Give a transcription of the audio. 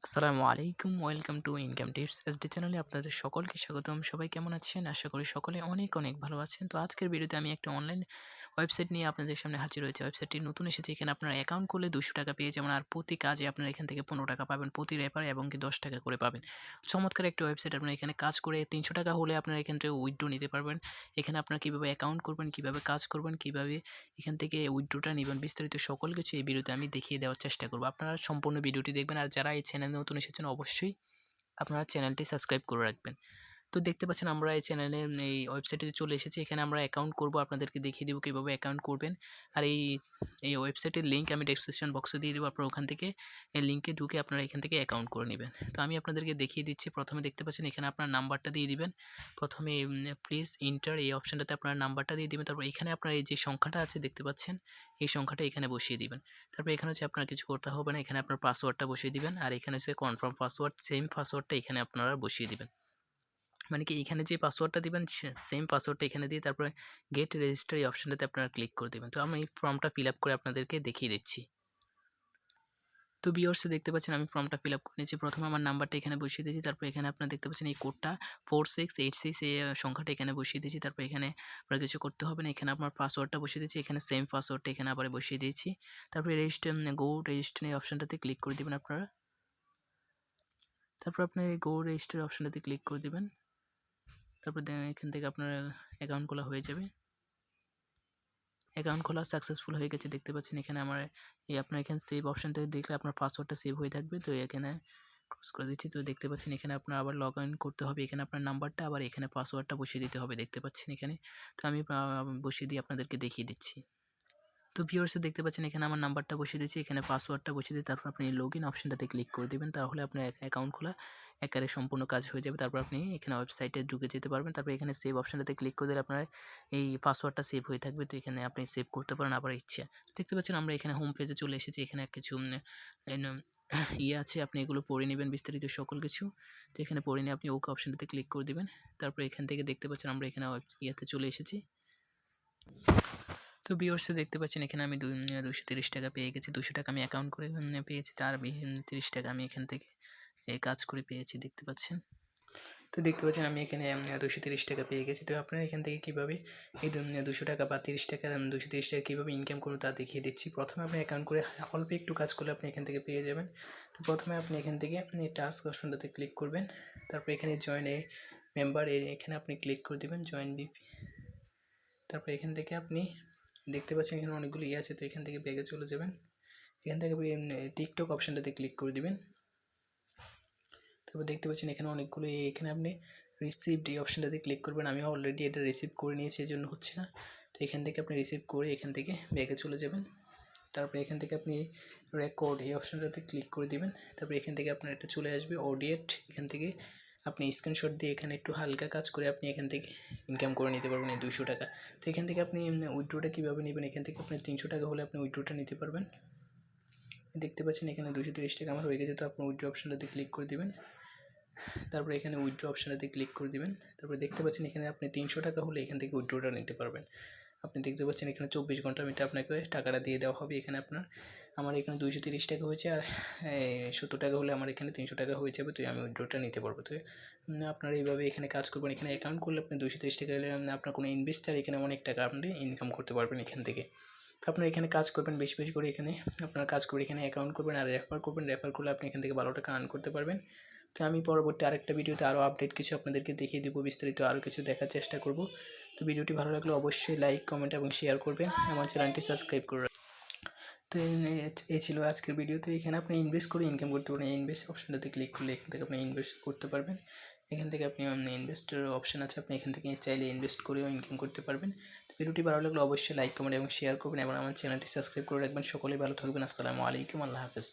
আসসালামু আলাইকুম, welcome to income tips SD চ্যানেলে আপনাদের সকলকে স্বাগতম। সবাই কেমন আছেন? আশা করি সকলে অনেক অনেক ভালো আছেন। তো আজকের ভিডিওতে আমি একটা অনলাইন ওয়েবসাইট নিয়ে আপনাদের সামনে হাজির হয়েছি। ওয়েবসাইটটি নতুন এসেছে। এখানে আপনারা অ্যাকাউন্ট করলে ৳200 পেয়ে যাবেন, আর প্রতি কাজে আপনারা এখান থেকে ৳15 পাবেন, প্রতি রেফারে এবং কি ৳10 করে পাবেন। চমৎকার একটা ওয়েবসাইট। আপনারা এখানে কাজ করে ৳300 হলে আপনারা এখান থেকে উইথড্র নিতে পারবেন। এখানে আপনারা কীভাবে অ্যাকাউন্ট করবেন, কীভাবে কাজ করবেন, কীভাবে এখান থেকে উইথড্রটা নিবেন, বিস্তারিত সকল কিছু এই ভিডিওতে আমি দেখিয়ে দেওয়ার চেষ্টা করব। আপনারা সম্পূর্ণ ভিডিওটি দেখবেন, আর যারা এই চ্যানেলে নতুন এসেছেন অবশ্যই আপনারা চ্যানেলটি সাবস্ক্রাইব করে রাখবেন। তো দেখতে পাচ্ছেন আমরা এই চ্যানেলে এই ওয়েবসাইটে চলে এসেছি। এখানে আমরা অ্যাকাউন্ট করব, আপনাদেরকে দেখিয়ে দেবো কীভাবে অ্যাকাউন্ট করবেন। আর এই ওয়েবসাইটের লিঙ্ক আমি ডেসক্রিপশন বক্সে দিয়ে দেবো। আপনারা ওখান থেকে এই লিঙ্কে ঢুকে আপনারা এখান থেকে অ্যাকাউন্ট করে নেবেন। তো আমি আপনাদেরকে দেখিয়ে দিচ্ছি। প্রথমে দেখতে পাচ্ছেন এখানে আপনার নাম্বারটা দিয়ে দিবেন। প্রথমে প্লিজ ইন্টার এই অপশানটাতে আপনার নাম্বারটা দিয়ে দিবেন। তারপর এখানে আপনার এই যে সংখ্যাটা আছে দেখতে পাচ্ছেন, এই সংখ্যাটা এখানে বসিয়ে দিবেন। তারপর এখানে হচ্ছে আপনার কিছু করতে হবে না, এখানে আপনার পাসওয়ার্ডটা বসিয়ে দিবেন। আর এখানে হচ্ছে কনফার্ম পাসওয়ার্ড, সেম পাসওয়ার্ডটা এখানে আপনারা বসিয়ে দিবেন। মানে কি এখানে যে পাসওয়ার্ডটা দিবেন সেম পাসওয়ার্ডটা এখানে দিয়ে তারপরে গেট রেজিস্টার এই অপশনটাতে আপনারা ক্লিক করে দেবেন। তো আমি এই ফর্মটা ফিল আপ করে আপনাদেরকে দেখিয়ে দিচ্ছি। তো ভিউয়ার্স দেখতে পাচ্ছেন আমি ফর্মটা ফিল আপ করে নিয়েছি। প্রথমে আমার নাম্বারটা এখানে বসিয়ে দিয়েছি। তারপর এখানে আপনারা দেখতে পাচ্ছেন এই কোডটা 4686 এই সংখ্যাটা এখানে বসিয়ে দিয়েছি। তারপর এখানে আপনার কিছু করতে হবে না। এখানে আপনার পাসওয়ার্ডটা বসিয়ে দিয়েছি। এখানে সেম পাসওয়ার্ডটা এখানে আবার বসিয়ে দিয়েছি। তারপরে রেজিস্টার এই অপশনটাতে ক্লিক করে দিবেন আপনারা। তারপর আপনার এই রেজিস্টার অপশনটাতে ক্লিক করে দিবেন। তারপর এখান থেকে আপনার অ্যাকাউন্ট খোলা হয়ে যাবে। অ্যাকাউন্ট খোলা সাকসেসফুল হয়ে গেছে দেখতে পাচ্ছেন। এখানে আমার আপনার এখানে সেভ অপশনটা দেখলে আপনার পাসওয়ার্ডটা সেভ হয়ে থাকবে। তো এখানে ক্রস করে দিচ্ছি। তো দেখতে পাচ্ছেন এখানে আপনার আবার লগ ইন করতে হবে। এখানে আপনার নাম্বারটা আবার এখানে পাসওয়ার্ডটা বসিয়ে দিতে হবে দেখতে পাচ্ছেন এখানে। তো আমি বসিয়ে দিয়ে আপনাদেরকে দেখিয়ে দিচ্ছি। তো ভিউয়ার্স দেখতে পাচ্ছেন এখানে আমার নাম্বারটা বসিয়ে দিয়েছি, এখানে পাসওয়ার্ডটা বসিয়ে দিয়ে তারপর আপনি লগইন অপশনটাতে ক্লিক করে দিবেন। তাহলে আপনার অ্যাকাউন্ট খোলা একেবারে সম্পূর্ণ কাজ হয়ে যাবে। তারপর আপনি এখানে ওয়েবসাইটে ঢুকে যেতে পারবেন। তারপর এখানে সেভ অপশনটাতে ক্লিক করে দিলে আপনার এই পাসওয়ার্ডটা সেভ হয়ে থাকবে। তো এখানে আপনি সেভ করতে পারেন আবার ইচ্ছা। দেখতে পাচ্ছেন আমরা এখানে হোম পেজে চলে এসেছি। এখানে কিছু আছে, আপনি এগুলো পড়ে নেবেন বিস্তারিত সকল কিছু। তো এখানে পড়ে নিয়ে আপনি ওকে অপশনটাতে ক্লিক করে দিবেন। তারপর এখান থেকে দেখতে পাচ্ছেন আমরা এখানে চলে এসেছি। তো ভিউয়ার্স দেখতে পাচ্ছেন এখানে আমি ৳230 পেয়ে গেছি। ৳200 আমি অ্যাকাউন্ট করে পেয়েছি। তার ৳30 আমি এখান থেকে কাজ করে পেয়েছি দেখতে পাচ্ছেন। তো দেখতে পাচ্ছেন আমি এখানে ৳230 পেয়ে গেছি। তো আপনারা এখান থেকে কীভাবে এই ৳200 বা ৳30 ৳230 কীভাবে ইনকাম করবেন তা দেখিয়ে দিচ্ছি। প্রথমে আপনি অ্যাকাউন্ট করে অল্প একটু কাজ করলে আপনি এখান থেকে পেয়ে যাবেন। তো প্রথমে আপনি এখান থেকে টাস্ক অপশনটাতে ক্লিক করবেন। তারপর এখানে জয়েন এ মেম্বার এখানে আপনি ক্লিক করে দেবেন, জয়েন বিপি। তারপর এখান থেকে আপনি দেখতে পাচ্ছেন এখানে অনেকগুলো আছে। তো এখান থেকে ব্যাগে চলে যাবেন। এখান থেকে আপনি টিকটক অপশনটাতে ক্লিক করে দিবেন। তারপর দেখতে পাচ্ছেন এখানে অনেকগুলো এখানে আপনি রিসিভড এই অপশনটাতে ক্লিক করবেন। আমি অলরেডি এটা রিসিভ করে নিয়েছি, এজন্য হচ্ছে না। তো এখান থেকে আপনি রিসিভ করে এখান থেকে ব্যাগে চলে যাবেন। তারপর এখান থেকে আপনি রেকর্ড এই অপশনটাতে ক্লিক করে দিবেন। তারপর এখান থেকে আপনার এটা চলে আসবে অডিয়েট। এখান থেকে আপনি স্ক্রিনশট দিয়ে এখানে একটু হালকা কাজ করে আপনি এখান থেকে ইনকাম করে নিতে পারবেন এই ৳200। তো এখান থেকে আপনি উইথড্রটা কীভাবে নেবেন, এখান থেকে আপনার ৳300 হলে আপনি উইথড্রটা নিতে পারবেন। দেখতে পাচ্ছেন এখানে ৳230 আমার হয়ে গেছে। তো আপনি উইথড্র অপশনটাতে ক্লিক করে দিবেন। তারপরে এখানে উইথড্র অপশনটাতে ক্লিক করে দিবেন। তারপরে দেখতে পাচ্ছেন এখানে আপনি ৳300 হলে এখান থেকে উইথড্রটা নিতে পারবেন। আপনি দেখতে পাচ্ছেন এখানে 24 ঘন্টার মধ্যে আপনাকে টাকাটা দিয়ে দেওয়া হবে। এখানে আমার এখানে ৳230 হয়েছে, আর ৳70 হলে আমার এখানে ৳300 হয়ে যাবে। তো আমি উইথড্রটা নিতে পারবো। তো আপনারা এইভাবে এখানে কাজ করবেন। এখানে অ্যাকাউন্ট করলে আপনি ৳230 হলে আপনার কোনো ইনভেস্টার এখানে অনেক টাকা আপনি ইনকাম করতে পারবেন এখান থেকে। তো আপনারা এখানে কাজ করবেন বেশি বেশি করে। এখানে আপনারা কাজ করে এখানে অ্যাকাউন্ট করবেন আর রেফার করবেন। রেফার করলে আপনি এখান থেকে ভালো টাকা আর্ন করতে পারবেন। তো আমি পরবর্তী আরেকটা ভিডিওতে আরও আপডেট কিছু আপনাদেরকে দেখিয়ে দেবো, বিস্তারিত আরও কিছু দেখার চেষ্টা করব। তো ভিডিওটি ভালো লাগলে অবশ্যই লাইক, কমেন্ট এবং শেয়ার করবেন। আমার চ্যানেলটি সাবস্ক্রাইব করে রাখবেন। তো এই ছিল আজকের ভিডিও। তো এখানে আপনি ইনভেস্ট করে ইনকাম করতে পারেন। ইনভেস্ট অপশনটাতে ক্লিক করলে এখান থেকে আপনি ইনভেস্ট করতে পারবেন। এখান থেকে আপনি ইনভেস্টের অপশন আছে, আপনি এখান থেকে চাইলে ইনভেস্ট করেও ইনকাম করতে পারবেন। তো ভিডিওটি ভালো লাগলে অবশ্যই লাইক, কমেন্ট এবং শেয়ার করবেন এবং আমার চ্যানেলটি সাবস্ক্রাইব করে রাখবেন। সকলেই ভালো থাকবেন। আসসালামু আলাইকুম, আল্লাহ হাফেজ।